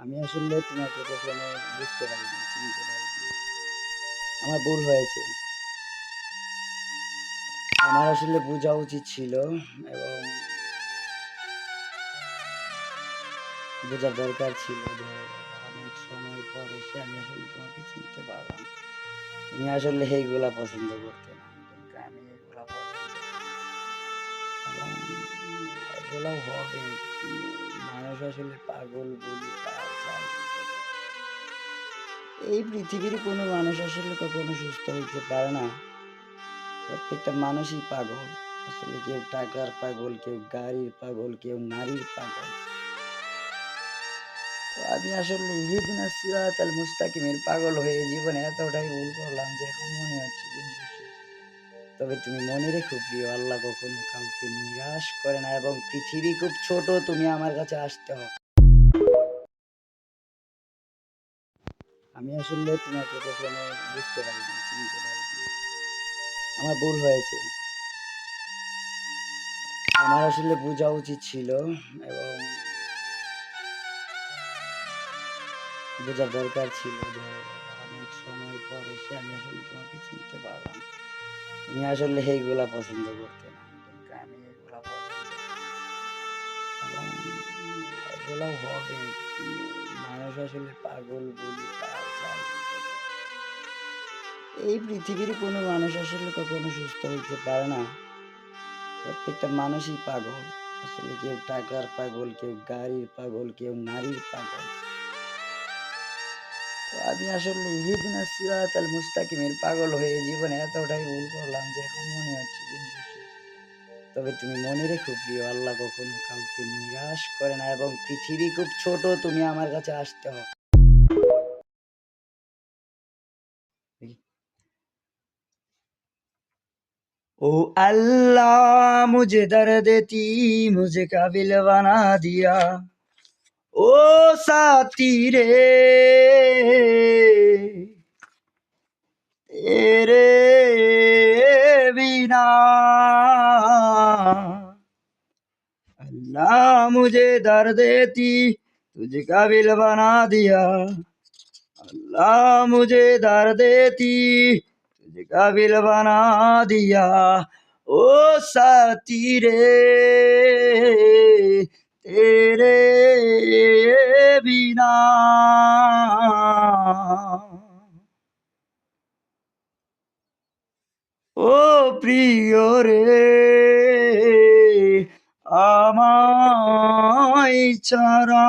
আমি আসলে তোমাকে কখনো বুঝতে পারিনি, চিনতে পারিনি। আমার ভুল হয়েছে। আমার আসলে বোঝা উচিত ছিল এবং বোঝার দরকার ছিল যে অনেক সময় পর এসে আমি আসলে তোমাকে চিনতে পারলাম। তুমি আসলে এইগুলা পছন্দ করতে না, কিন্তু আমি এগুলা পছন্দ করি এবং এগুলাও হবে। মানুষ আসলে পাগল বলি তার যাই বলি। এই পৃথিবীর কোনো মানুষ আসলে কখনো সুস্থ হইতে পারে না। প্রত্যেকটা মানুষই পাগল। আসলে কেউ টাকার পাগল, কেউ গাড়ির পাগল, কেউ নারীর পাগল। তো আমি আসলে ইহদিনাস সিরাতাল মুস্তাকিমের পাগল হয়ে জীবনে এতটাই ভুল করলাম যে এখন মনে হচ্ছে দিন শেষে। তবে তুমি মনে রেখো প্রিয়, আল্লাহ কখনো কাউকে নিরাশ করে না এবং পৃথিবী খুব ছোট, তুমি আমার কাছে আসতে হবে। আমি আসলে তোমাকে কখনো বুঝতে পারিনি, চিনতে পারিনি। আমার ভুল হয়েছে। আমার আসলে বোঝা উচিত ছিল এবং বোঝার দরকার ছিল যে অনেক সময় পর এসে আমি আসলে তোমাকে চিনতে পারলাম। তুমি আসলে এইগুলা পছন্দ করতে না, কিন্তু আমি এগুলা পছন্দ করি এবং এগুলাও হবে। মানুষ আসলে পাগল বলি তার যাই বলি। এই পৃথিবীর কোনো মানুষ আসলে কখনো সুস্থ হইতে পারে না। প্রত্যেকটা মানুষই পাগল। আসলে কেউ টাকার পাগল, কেউ গাড়ির পাগল, কেউ নারীর পাগল। তো আমি আসলে ইহদিনাস সিরাতাল মুস্তাকিমের পাগল হয়ে জীবনে এতটাই ভুল করলাম যে এখন মনে হচ্ছে দিন শেষে। তবে তুমি মনে রেখো প্রিয়, আল্লাহ কখনো কাউকে নিরাশ করে না এবং পৃথিবী খুব ছোট, তুমি আমার কাছে আসতে হবে। ओ अल्लाह मुझे दर्द थी, मुझे काबिल बना दिया। ओ साथी रे तेरे बिना अल्लाह मुझे दर्द थी, तुझे काबिल बना दिया। अल्लाह मुझे दर्द थी, तुझे काबिल बना दिया। ओ साथी रे तेरे बिना ও প্রিয় রে আমায় ছাড়া